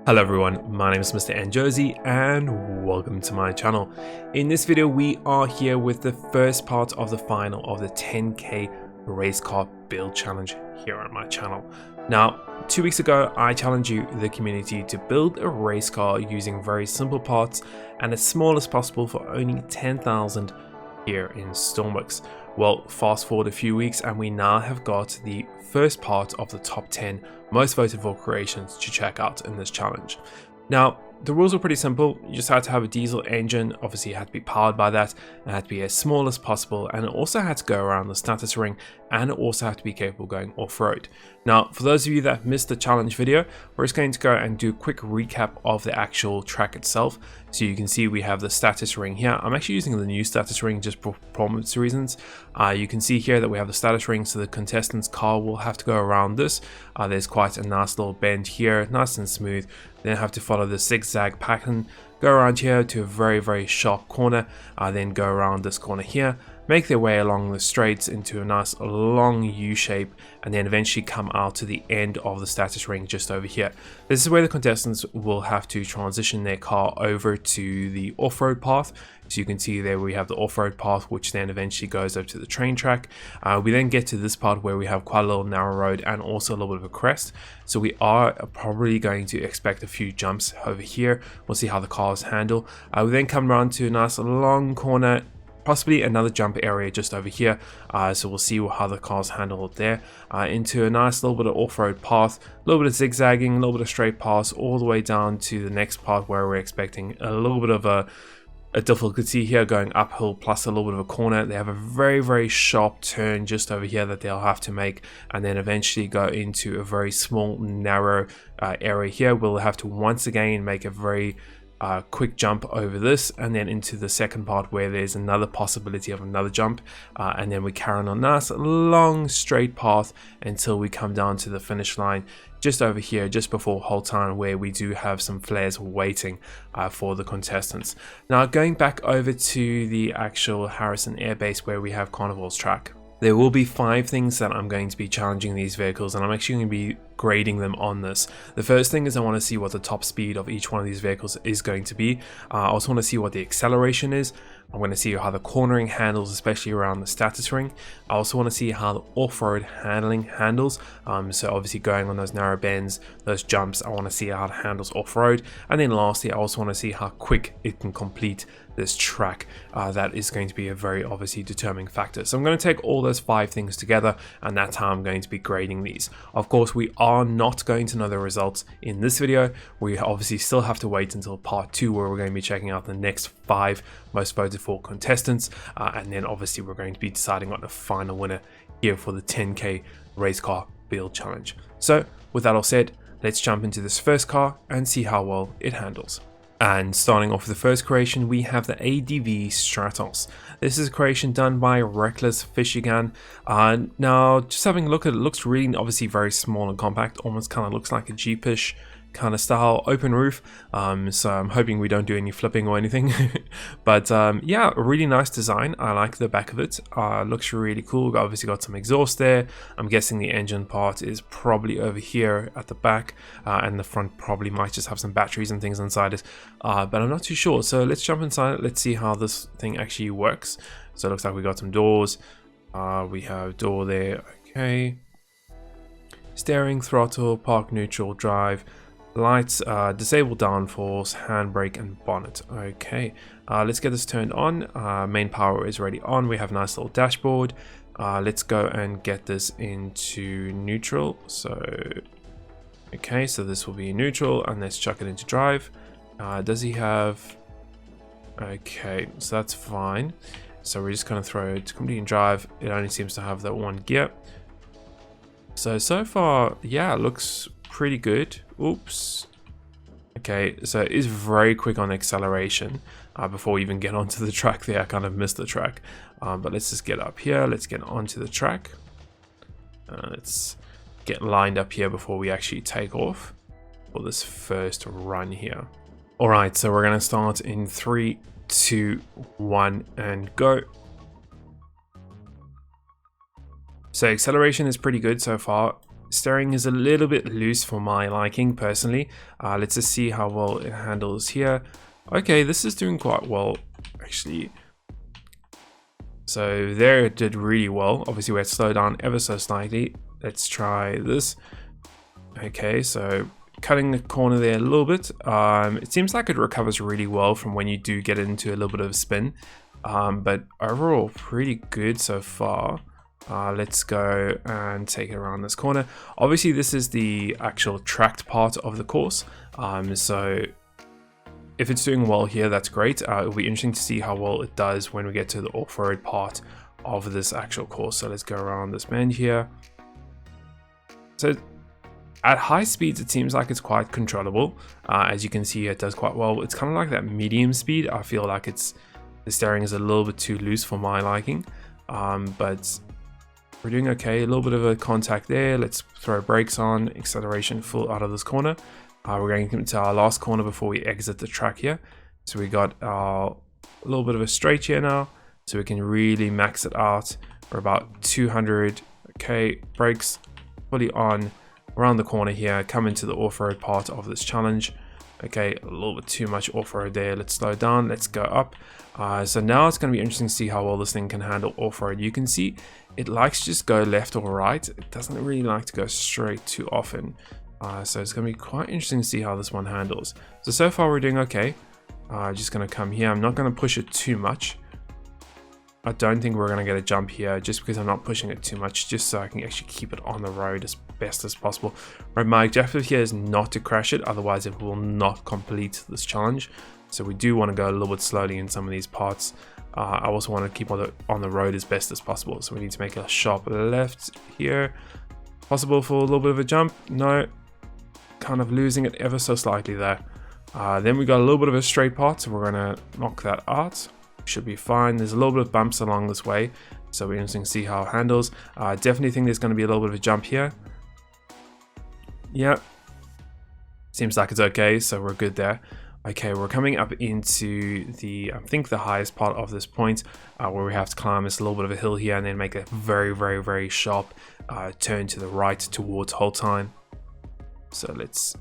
Hello everyone, my name is MrNJersey and welcome to my channel. In this video we are here with the first part of the final of the 10k race car build challenge here on my channel. Now 2 weeks ago I challenged you, the community, to build a race car using very simple parts and as small as possible for only 10,000 here in Stormworks. Well, fast forward a few weeks and we now have got the first part of the top 10 most voted for creations to check out in this challenge. Now, the rules are pretty simple. You just had to have a diesel engine, obviously it had to be powered by that, it had to be as small as possible, and it also had to go around the status ring, and it also had to be capable of going off-road. Now, for those of you that missed the challenge video, we're just going to go and do a quick recap of the actual track itself. So you can see we have the status ring here. I'm actually using the new status ring just for performance reasons. You can see here that we have the status ring, so the contestant's car will have to go around this. There's quite a nice little bend here, nice and smooth. Then have to follow the zigzag pattern, go around here to a very sharp corner, then go around this corner here, make their way along the straights into a nice long U shape, and then eventually come out to the end of the status ring just over here. This is where the contestants will have to transition their car over to the off-road path. So you can see there we have the off-road path, which then eventually goes over to the train track. We then get to this part where we have quite a little narrow road and also a little bit of a crest. So we are probably going to expect a few jumps over here. We'll see how the cars handle. We then come around to a nice long corner, possibly another jump area just over here, so we'll see how the cars handle it there, into a nice little bit of off-road path, a little bit of zigzagging, a little bit of straight paths, all the way down to the next part where we're expecting a little bit of a difficulty here going uphill plus a little bit of a corner. They have a very sharp turn just over here that they'll have to make, and then eventually go into a very small narrow area here. We'll have to once again make a very quick jump over this, and then into the second part where there's another possibility of another jump, and then we carry on a nice long straight path until we come down to the finish line just over here, just before hold time, where we do have some flares waiting for the contestants. Now going back over to the actual Harrison Air Base where we have Carnival's track, there will be 5 things that I'm going to be challenging these vehicles, and I'm actually going to be grading them on this. The first thing is I want to see what the top speed of each one of these vehicles is going to be. I also want to see what the acceleration is. I'm going to see how the cornering handles, especially around the status ring. I also want to see how the off-road handling handles. So obviously going on those narrow bends, those jumps, I want to see how it handles off-road. And then lastly, I also want to see how quick it can complete this track. That is going to be a very obviously determining factor. So I'm going to take all those 5 things together, and that's how I'm going to be grading these. Of course, we are not going to know the results in this video. We obviously still have to wait until part 2, where we're going to be checking out the next 5 most voted for contestants, and then obviously we're going to be deciding on the final winner here for the 10k race car build challenge. So with that all said, let's jump into this first car and see how well it handles. And starting off with the first creation, we have the ADV Stratos. This is a creation done by Reckless Fishigan. Now, just having a look at it, looks really obviously very small and compact, almost kind of looks like a Jeepish kind of style, open roof. So I'm hoping we don't do any flipping or anything. But yeah, a really nice design. I like the back of it. Looks really cool. Obviously got some exhaust there. I'm guessing the engine part is probably over here at the back, and the front probably might just have some batteries and things inside it, but I'm not too sure. So let's jump inside it. Let's see how this thing actually works. So it looks like we got some doors. We have door there. Okay. Steering, throttle, park neutral, drive, lights, disable downforce, handbrake, and bonnet. Okay, let's get this turned on. Main power is already on. We have a nice little dashboard. Let's go and get this into neutral. So okay, so this will be neutral, and let's chuck it into drive. Does he have... okay, so that's fine. So we're just going to throw it to complete in drive. It only seems to have that one gear. So far, yeah, it looks pretty good. Oops. Okay, so it is very quick on acceleration. Before we even get onto the track there, I kind of missed the track. But let's just get up here. Let's get onto the track. Let's get lined up here before we actually take off for this first run here. All right, so we're going to start in 3, 2, 1, and go. So acceleration is pretty good so far. steering is a little bit loose for my liking personally. Let's just see how well it handles here. Okay, this is doing quite well actually. So there it did really well. Obviously we had to slow down ever so slightly. Let's try this. Okay, so cutting the corner there a little bit. It seems like it recovers really well from when you do get into a little bit of spin. But overall pretty good so far. Let's go and take it around this corner. Obviously this is the actual tracked part of the course, so if it's doing well here, that's great. It'll be interesting to see how well it does when we get to the off-road part of this actual course. So let's go around this bend here. So at high speeds it seems like it's quite controllable. As you can see, it does quite well. It's kind of like that medium speed. I feel like the steering is a little bit too loose for my liking, but we're doing okay. A little bit of a contact there. Let's throw brakes on, acceleration full out of this corner. We're going into our last corner before we exit the track here. So we got a little bit of a straight here now, so we can really max it out. We're about 200. Okay, brakes fully on around the corner here. Come into the off-road part of this challenge. Okay, a little bit too much off-road there. Let's slow down. Let's go up. So now it's going to be interesting to see how well this thing can handle off-road. You can see it likes to just go left or right. It doesn't really like to go straight too often. So it's going to be quite interesting to see how this one handles. So far we're doing okay. Just going to come here. I'm not going to push it too much. I don't think we're going to get a jump here just because I'm not pushing it too much, just so I can actually keep it on the road as best as possible. Right, my objective here is not to crash it, otherwise it will not complete this challenge. So we do want to go a little bit slowly in some of these parts. I also want to keep on the road as best as possible. So we need to make a sharp left here. Possible for a little bit of a jump? No. Kind of losing it ever so slightly there. Then we got a little bit of a straight part, so we're going to knock that out. Should be fine. There's a little bit of bumps along this way, so we're interesting to see how it handles. Definitely think there's going to be a little bit of a jump here. Yeah, seems like it's okay, so we're good there. Okay, we're coming up into the, I think the highest part of this point, where we have to climb this little bit of a hill here and then make a very, very, very sharp turn to the right towards hold time. So let's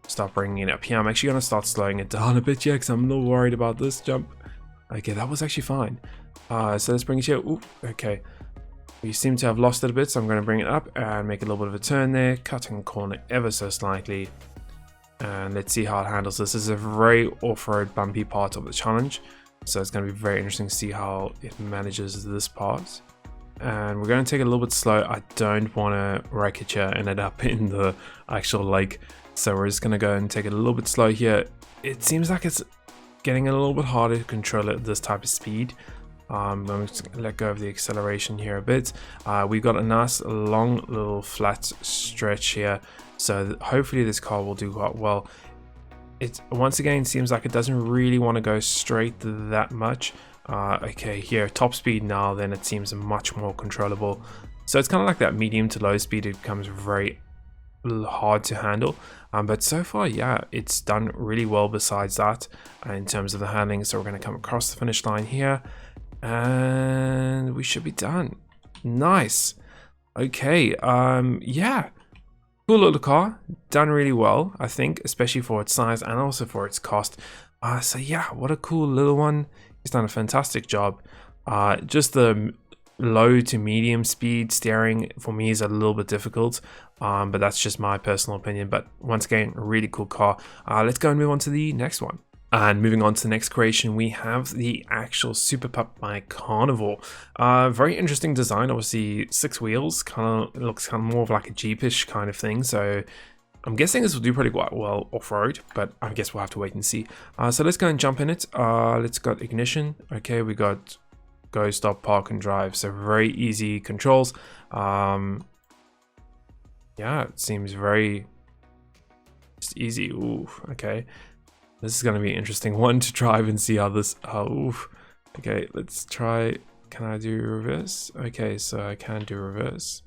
start bringing it up here. I'm actually going to start slowing it down a bit here because I'm a little worried about this jump. Okay, that was actually fine. So let's bring it here. Ooh, okay. We seem to have lost it a bit, so I'm going to bring it up and make a little bit of a turn there, cutting the corner ever so slightly. And let's see how it handles. This is a very off-road bumpy part of the challenge, so it's going to be very interesting to see how it manages this part. And we're going to take it a little bit slow. I don't want to wreck it here and end up in the actual lake, so we're just going to go and take it a little bit slow here. It seems like it's getting a little bit harder to control it at this type of speed. I'm just going to let go of the acceleration here a bit. We've got a nice long little flat stretch here, so hopefully this car will do quite well. It once again seems like it doesn't really want to go straight that much. Okay, here top speed now, then it seems much more controllable. So it's kind of like that medium to low speed. It becomes very hard to handle, but so far, yeah, it's done really well besides that in terms of the handling. So we're going to come across the finish line here and we should be done. Nice. Okay, yeah, cool little car, done really well, I think, especially for its size and also for its cost. So yeah, what a cool little one. He's done a fantastic job. Just the low to medium speed steering for me is a little bit difficult, but that's just my personal opinion. But once again, a really cool car. Let's go and move on to the next one. And moving on to the next creation, we have the actual Super Pup by Carnival. Very interesting design. Obviously 6 wheels, it looks kind of more of like a Jeepish kind of thing. So I'm guessing this will do pretty quite well off-road, but I guess we'll have to wait and see. So let's go and jump in it. Let's got ignition. Okay, we got go, stop, park, and drive. So very easy controls. Yeah, it seems very just easy. Ooh, okay. This is going to be an interesting one to drive and see how this... oof. Okay, let's try... Can I do reverse? Okay, so I can do reverse.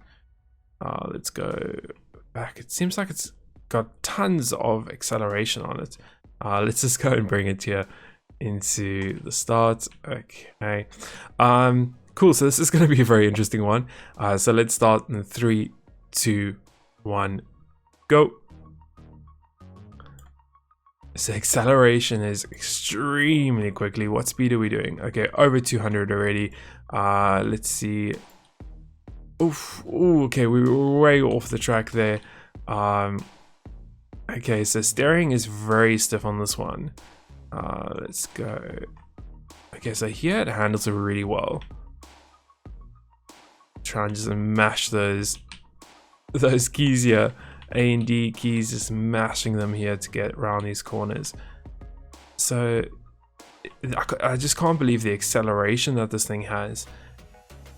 Let's go back. It seems like it's got tons of acceleration on it. Let's just go and bring it here into the start. Okay. Cool, so this is going to be a very interesting one. So let's start in 3, 2, 1, go. So acceleration is extremely quickly. What speed are we doing? Okay, over 200 already. Let's see. Oof. Ooh, okay, we were way off the track there. Okay, so steering is very stiff on this one. Let's go. Okay, so here it handles it really well. Try and just mash those keys here. A and D keys, just mashing them here to get around these corners. So I just can't believe the acceleration that this thing has.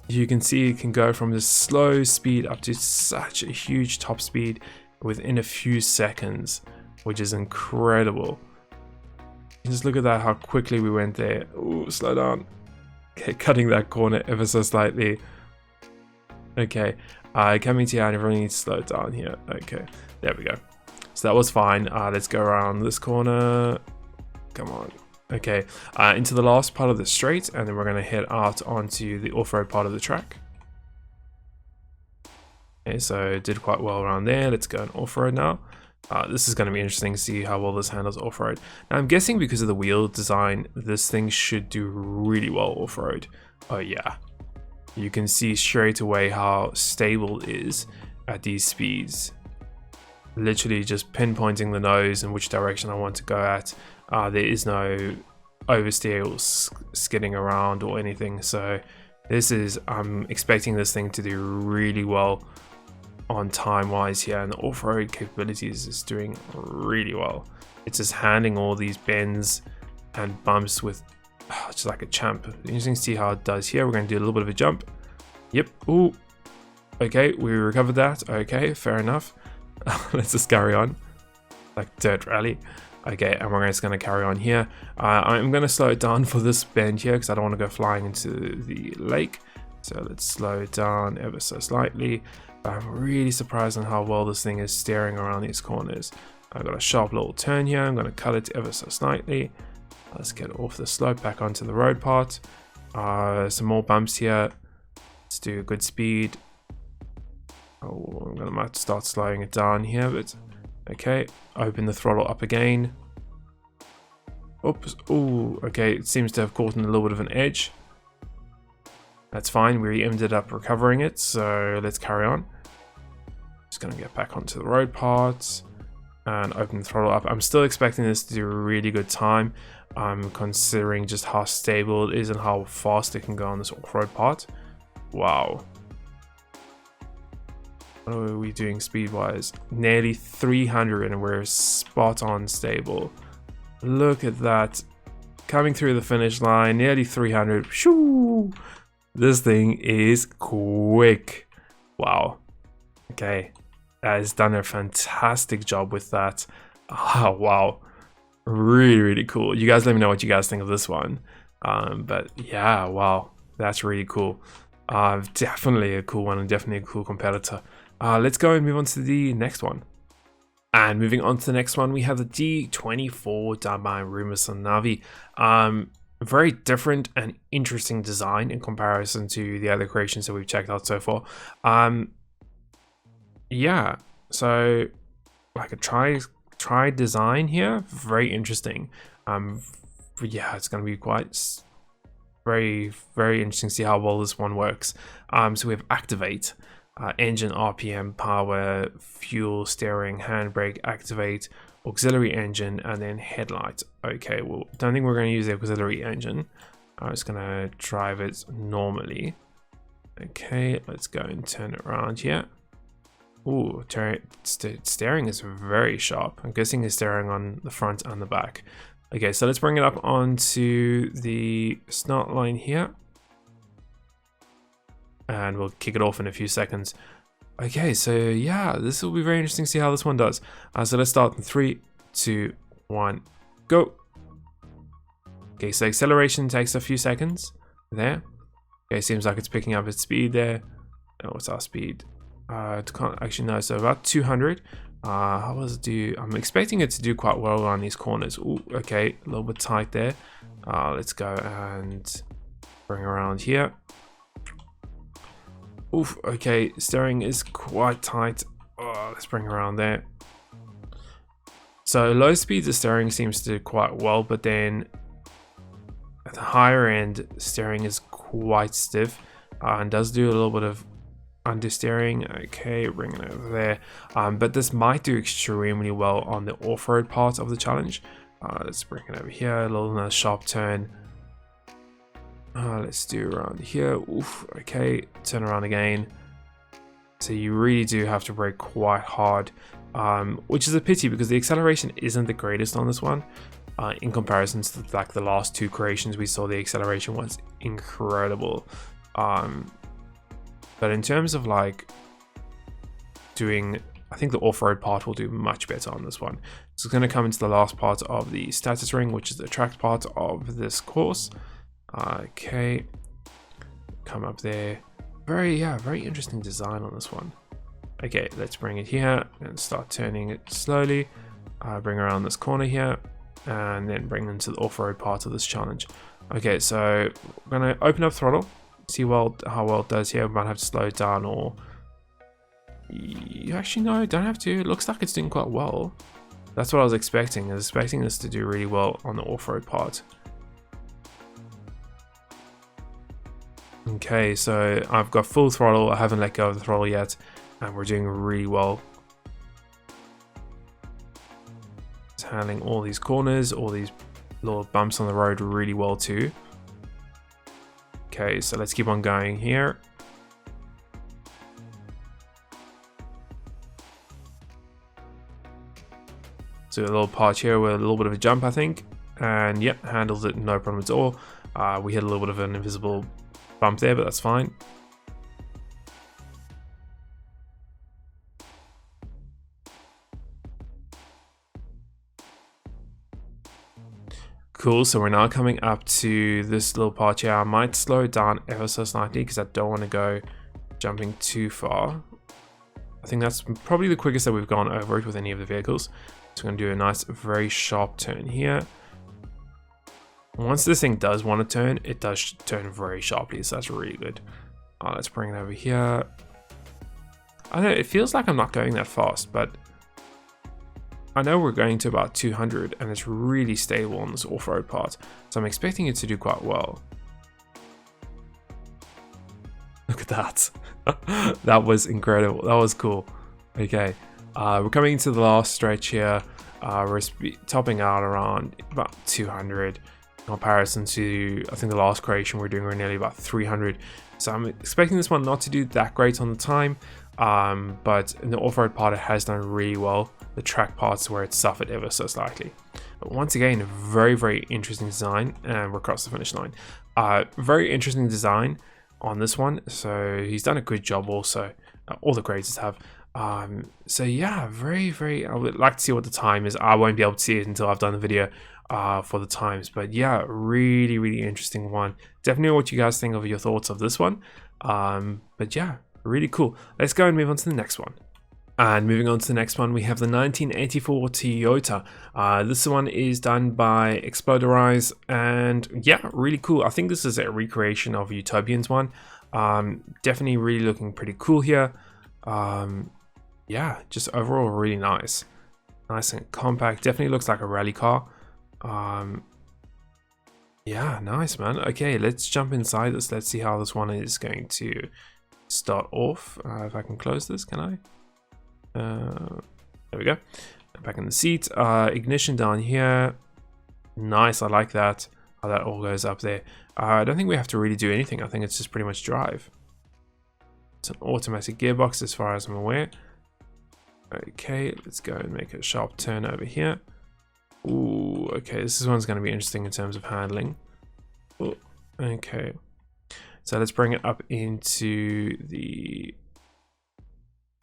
You can see it can go from this slow speed up to such a huge top speed within a few seconds, which is incredible. Just look at that, how quickly we went there. Ooh, slow down. Okay, cutting that corner ever so slightly. Okay, coming to you, and everyone needs to slow it down here. Okay, there we go. So that was fine. Let's go around this corner. Come on. Okay, into the last part of the straight, and then we're going to head out onto the off-road part of the track. Okay, so did quite well around there. Let's go on off-road now. This is going to be interesting to see how well this handles off-road. Now I'm guessing because of the wheel design, this thing should do really well off-road. Oh yeah. You can see straight away how stable it is at these speeds. Literally just pinpointing the nose and which direction I want to go at. There is no oversteer or skidding around or anything. So this is, I'm expecting this thing to do really well on time wise here, and the off-road capabilities is doing really well. It's just handling all these bends and bumps with just like a champ. Interesting to see how it does here. We're going to do a little bit of a jump. Yep. Ooh. Okay, we recovered that. Okay, fair enough. Let's just carry on. Like dirt rally. Okay, and we're just going to carry on here. I'm going to slow it down for this bend here because I don't want to go flying into the lake. So let's slow it down ever so slightly. I'm really surprised on how well this thing is steering around these corners. I've got a sharp little turn here. I'm going to cut it ever so slightly. Let's get off the slope back onto the road part. Some more bumps here. Let's do a good speed. Oh, I'm going to have to start slowing it down here, but okay. Open the throttle up again. Oops. Oh, okay. It seems to have caught in a little bit of an edge. That's fine. We ended up recovering it, so let's carry on. Just going to get back onto the road parts and open the throttle up. I'm still expecting this to do a really good time. I'm considering just how stable it is and how fast it can go on this off-road part. Wow. What are we doing speed-wise? Nearly 300 and we're spot on stable. Look at that. Coming through the finish line, nearly 300. Shoo! This thing is quick. Wow. Okay. That has done a fantastic job with that. Oh, wow. Really, really cool. You guys let me know what you guys think of this one. But yeah, wow. That's really cool. Definitely a cool one and definitely a cool competitor. Let's go and move on to the next one. And moving on to the next one, we have the D24 done by Rumerson Navi. Very different and interesting design in comparison to the other creations that we've checked out so far. Yeah, so like a try design here, very interesting. Yeah, it's going to be quite very interesting to see how well this one works. So we have activate, engine, RPM, power, fuel, steering, handbrake, activate, auxiliary engine, and then headlight. Okay, well, don't think we're going to use the auxiliary engine. I'm just going to drive it normally. Okay, let's go and turn it around here. Ooh, steering is very sharp. I'm guessing it's steering on the front and the back. Okay, so let's bring it up onto the start line here. And we'll kick it off in a few seconds. Okay, so yeah, this will be very interesting to see how this one does. So let's start in 3, 2, 1, go. Okay, so acceleration takes a few seconds there. Okay, seems like it's picking up its speed there. Oh, what's our speed? Can't actually know, so about 200. How does it do? I'm expecting it to do quite well around these corners. Ooh, okay, a little bit tight there. Let's go and bring around here. Oof, okay, steering is quite tight. let's bring it around there. So low speed, the steering seems to do quite well, but then at the higher end, steering is quite stiff and does do a little bit of understeering. Okay, bring it over there. But this might do extremely well on the off-road part of the challenge. Let's bring it over here, a little sharp turn. Let's do around here. Oof, okay, turn around again. So you really do have to brake quite hard, which is a pity because the acceleration isn't the greatest on this one. In comparison to like the last two creations we saw, the acceleration was incredible. But in terms of like doing, I think the off-road part will do much better on this one. So it's going to come into the last part of the status ring, which is the track part of this course. Okay, come up there. Very interesting design on this one. Okay, let's bring it here and start turning it slowly. Bring around this corner here and then bring into the off-road part of this challenge. Okay, so we're going to open up throttle, see how well it does here. We might have to slow it down, or you actually no, don't have to. It looks like it's doing quite well. That's what I was expecting. I was expecting this to do really well on the off-road part. Okay, so I've got full throttle. I haven't let go of the throttle yet, and we're doing really well. It's handling all these corners, all these little bumps on the road really well too. Okay, so let's keep on going here. So a little part here with a little bit of a jump, I think, and yep, handles it no problem at all. We hit a little bit of an invisible bump there, but that's fine. Cool, so we're now coming up to this little part here. I might slow it down ever so slightly because I don't want to go jumping too far. I think that's probably the quickest that we've gone over it with any of the vehicles. So we're going to do a nice, very sharp turn here. Once this thing does want to turn, it does turn very sharply, so that's really good. Let's bring it over here. I don't know, it feels like I'm not going that fast, but I know we're going to about 200 and it's really stable on this off-road part, so I'm expecting it to do quite well. Look at that. That was incredible. That was cool. Okay, we're coming into the last stretch here. We're topping out around about 200 in comparison to, I think the last creation we're nearly about 300. So I'm expecting this one not to do that great on the time, but in the off-road part it has done really well. The track parts where it suffered ever so slightly. But once again, a very, very interesting design, and we're across the finish line. Very interesting design on this one, so he's done a good job also. All the grades have. So yeah, very, very, I would like to see what the time is. I won't be able to see it until I've done the video for the times, but yeah, really, really interesting one. Definitely what you guys think of your thoughts of this one. But yeah, really cool. Let's go and move on to the next one. And moving on to the next one, we have the 1984 Toyota. This one is done by Exploderize, and yeah, really cool. I think this is a recreation of Utopian's one. Definitely really looking pretty cool here. Yeah, just overall really nice. Nice and compact. Definitely looks like a rally car. Yeah, nice, man. Okay, let's jump inside this. Let's see how this one is going to start off. If I can close this, can I? There we go. Back in the seat. Ignition down here. Nice, I like that. How that all goes up there. I don't think we have to really do anything. I think it's just pretty much drive. It's an automatic gearbox as far as I'm aware. Okay, let's go and make a sharp turn over here. Ooh, okay, this one's going to be interesting in terms of handling. Ooh, okay, so let's bring it up into the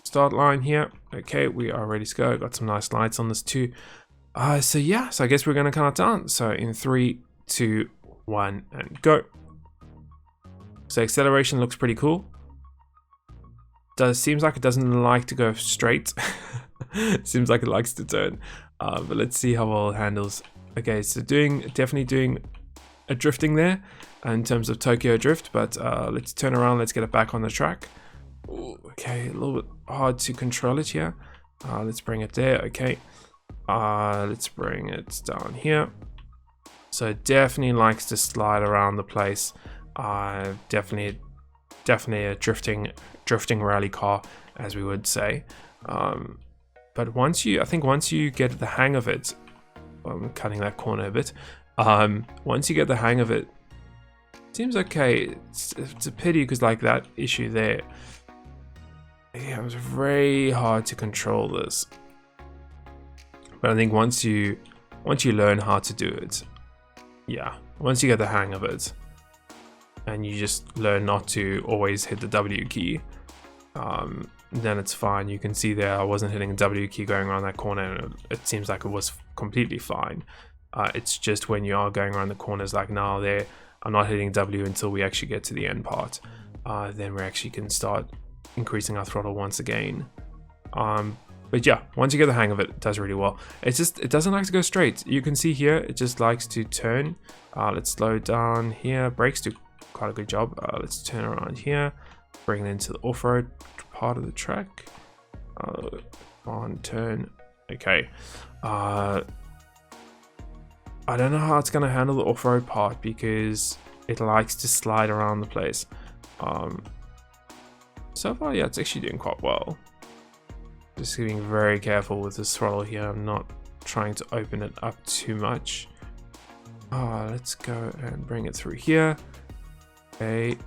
start line here. Okay, we are ready to go. Got some nice lights on this too. So yeah, so I guess we're going to count down. So in 3, 2, 1, and go. So acceleration looks pretty cool. Seems like it doesn't like to go straight. Seems like it likes to turn. But let's see how well it handles. Okay, so definitely doing a drifting there in terms of Tokyo drift, but let's turn around. Let's get it back on the track. Ooh, okay, a little bit hard to control it here. Let's bring it there. Okay. Let's bring it down here. So it definitely likes to slide around the place. Definitely a drifting rally car, as we would say. But once you get the hang of it, I'm cutting that corner a bit. Once you get the hang of it, it seems okay. It's a pity because like that issue there. Yeah, it was very hard to control this. But I think once you learn how to do it, yeah, once you get the hang of it, and you just learn not to always hit the W key, then it's fine. You can see there I wasn't hitting a W key going around that corner, and it seems like it was completely fine. It's just when you are going around the corners like now there, I'm not hitting W until we actually get to the end part. Then we actually can start increasing our throttle once again. But yeah, once you get the hang of it, it does really well. It doesn't like to go straight. You can see here, it just likes to turn. Let's slow down here. Brakes do quite a good job. Let's turn around here, bring it into the off-road part of the track. On turn. Okay. I don't know how it's gonna handle the off-road part because it likes to slide around the place. So far, yeah, it's actually doing quite well. Just being very careful with this throttle here. I'm not trying to open it up too much. Let's go and bring it through here. Okay,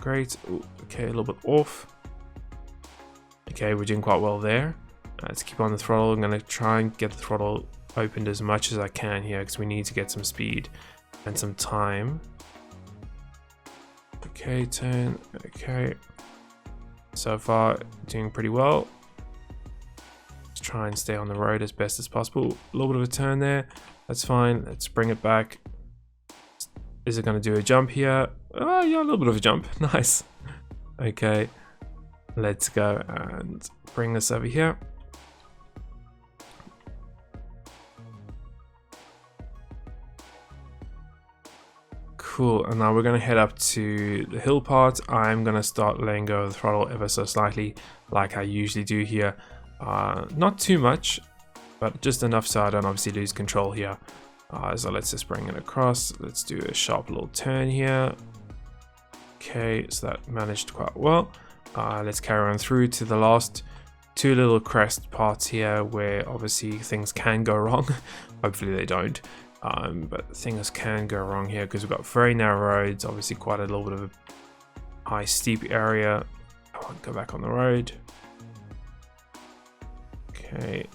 great. Ooh, okay, a little bit off. Okay, we're doing quite well there. Let's keep on the throttle. I'm going to try and get the throttle opened as much as I can here because we need to get some speed and some time. Okay, turn. Okay. So far, doing pretty well. Let's try and stay on the road as best as possible. A little bit of a turn there. That's fine. Let's bring it back. Is it going to do a jump here? Oh, yeah, a little bit of a jump. Nice. Okay. Let's go and bring this over here. Cool, and now we're going to head up to the hill part. I'm going to start letting go of the throttle ever so slightly, like I usually do here. Not too much, but just enough so I don't obviously lose control here. So let's just bring it across. Let's do a sharp little turn here. Okay, so that managed quite well. Let's carry on through to the last two little crest parts here where obviously things can go wrong. Hopefully they don't. But things can go wrong here because we've got very narrow roads, obviously quite a little bit of a high steep area. I won't go back on the road. Okay.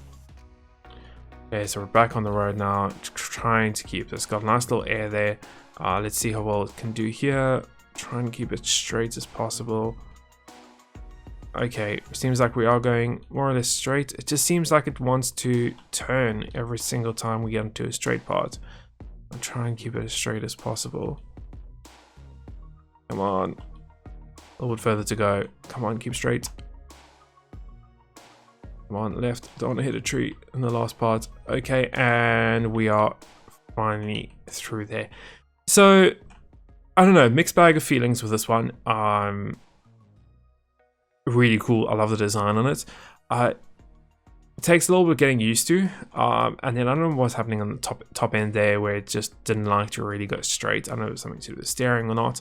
Okay, so we're back on the road now, trying to keep this. Got a nice little air there. Let's see how well it can do here. Try and keep it straight as possible. Okay, seems like we are going more or less straight. It just seems like it wants to turn every single time we get into a straight part. I'll try and keep it as straight as possible. Come on. A little bit further to go. Come on, keep straight. Come on, left. Don't want to hit a tree in the last part. Okay, and we are finally through there. So, I don't know, mixed bag of feelings with this one. Really cool. I love the design on it. It takes a little bit of getting used to, and then I don't know what's happening on the top end there where it just didn't like to really go straight. I don't know if it was something to do with steering or not,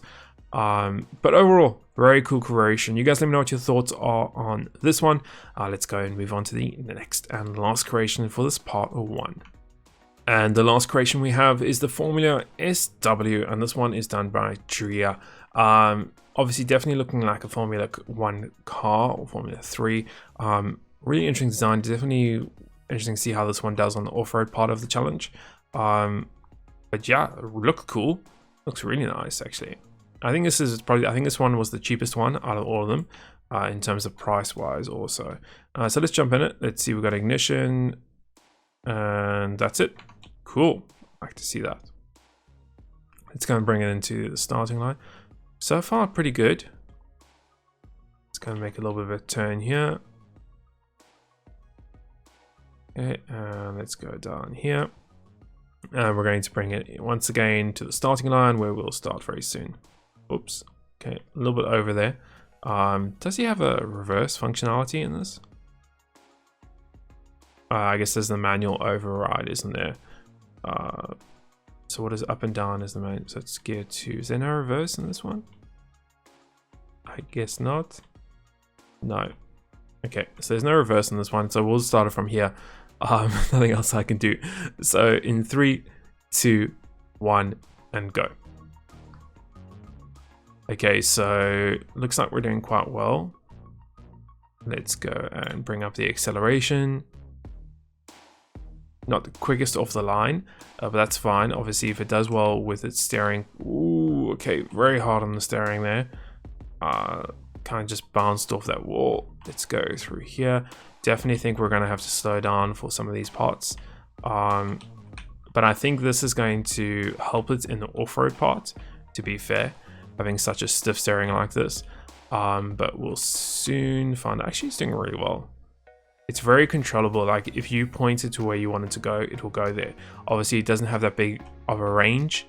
but overall very cool creation. You guys let me know what your thoughts are on this one. Let's go and move on to the next and last creation for this part 1. And the last creation we have is the Formula SW, and this one is done by Drea. Obviously definitely looking like a Formula 1 car or Formula 3. Really interesting design. Definitely interesting to see how this one does on the off-road part of the challenge. But yeah, looks cool. Looks really nice actually. I think this one was the cheapest one out of all of them in terms of price wise also. So let's jump in it. Let's see, we've got ignition and that's it. Cool. I like to see that. Let's go and bring it into the starting line. So far, pretty good. Let's go and make a little bit of a turn here. Okay, and let's go down here. And we're going to bring it once again to the starting line where we'll start very soon. Oops. Okay, a little bit over there. Does he have a reverse functionality in this? I guess there's the manual override, isn't there? So what is up and down is the main, so it's gear 2. Is there no reverse in this one? I guess not. No. Okay, so there's no reverse in this one, so we'll start it from here. Nothing else I can do. So in 3, 2, 1, and go. Okay, so looks like we're doing quite well. Let's go and bring up the acceleration. Not the quickest off the line, but that's fine. Obviously, if it does well with its steering. Ooh, okay, very hard on the steering there. Kind of just bounced off that wall. Let's go through here. Definitely think we're going to have to slow down for some of these parts. But I think this is going to help it in the off-road part, to be fair, having such a stiff steering like this. But we'll soon find out. Actually, it's doing really well. It's very controllable. Like if you point it to where you want it to go, it will go there. Obviously, it doesn't have that big of a range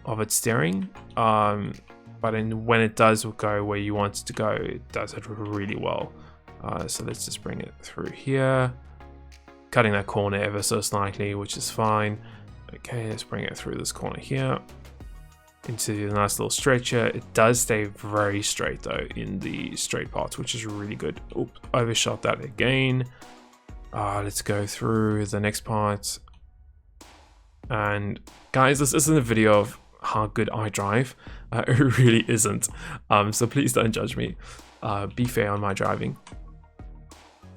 of its steering. But when it does go where you want it to go, it does it really well. So let's just bring it through here. Cutting that corner ever so slightly, which is fine. Okay, let's bring it through this corner here. Into the nice little stretcher. It does stay very straight though in the straight parts, which is really good. Oops, overshot that again. Let's go through the next part. And guys, this isn't a video of how good I drive. It really isn't. So please don't judge me. Be fair on my driving.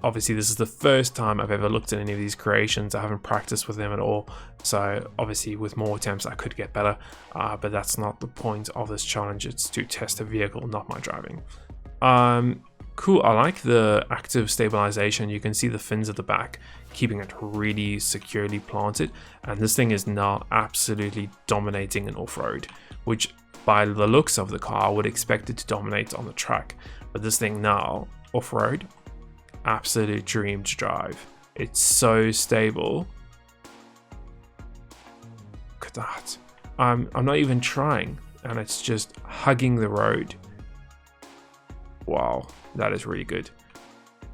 Obviously, this is the first time I've ever looked at any of these creations. I haven't practiced with them at all. So obviously with more attempts, I could get better. But that's not the point of this challenge. It's to test a vehicle, not my driving. Cool, I like the active stabilization. You can see the fins at the back, keeping it really securely planted. And this thing is now absolutely dominating in off-road, which by the looks of the car, I would expect it to dominate on the track. But this thing now, off-road, absolute dream to drive. It's so stable. Look at that. I'm not even trying, and it's just hugging the road. Wow, that is really good.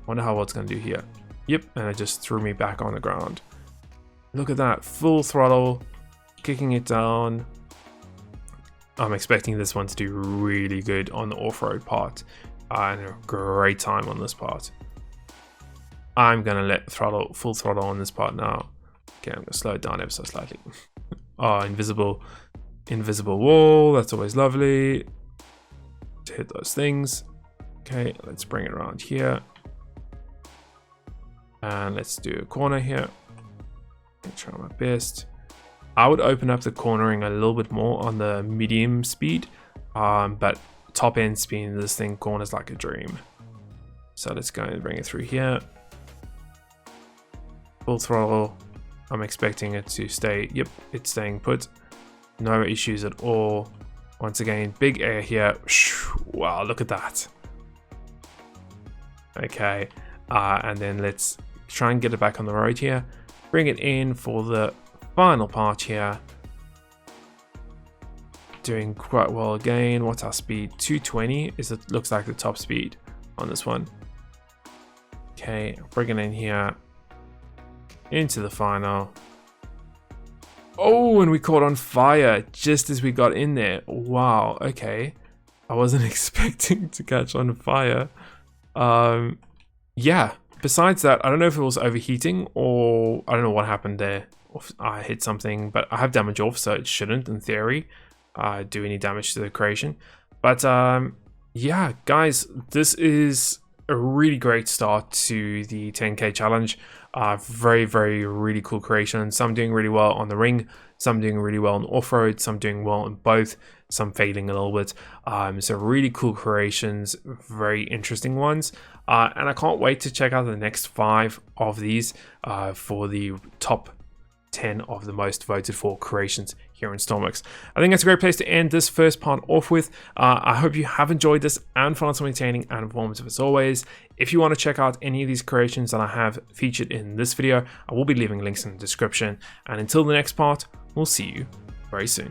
Wonder how well it's gonna do here. Yep, and it just threw me back on the ground. Look at that, full throttle, kicking it down. I'm expecting this one to do really good on the off-road part, and a great time on this part. I'm gonna let full throttle on this part now. Okay, I'm gonna slow it down ever so slightly. Oh, invisible wall. That's always lovely to hit those things. Okay, let's bring it around here, and let's do a corner here. I'll try my best. I would open up the cornering a little bit more on the medium speed, but top end speed, this thing corners like a dream. So let's go and bring it through here. Full throttle. I'm expecting it to stay. Yep, it's staying put. No issues at all. Once again, big air here. Wow, look at that. Okay, and then let's try and get it back on the road here. Bring it in for the final part here. Doing quite well again. What's our speed? 220 is it? Looks like the top speed on this one. Okay, bring it in here. Into the final. Oh, and we caught on fire just as we got in there. Wow, okay. I wasn't expecting to catch on fire. Yeah, besides that, I don't know if it was overheating or I don't know what happened there. I hit something, but I have damage off, so it shouldn't, in theory, do any damage to the creation. But yeah, guys, this is a really great start to the 10K challenge. Very, very, really cool creation. Some doing really well on the ring, some doing really well on off-road, some doing well in both, some failing a little bit. So really cool creations, very interesting ones. And I can't wait to check out the next 5 of these for the top 10 of the most voted for creations here in Stormworks. I think that's a great place to end this first part off with. I hope you have enjoyed this and found some entertaining and informative as always. If you want to check out any of these creations that I have featured in this video, I will be leaving links in the description. And until the next part, we'll see you very soon.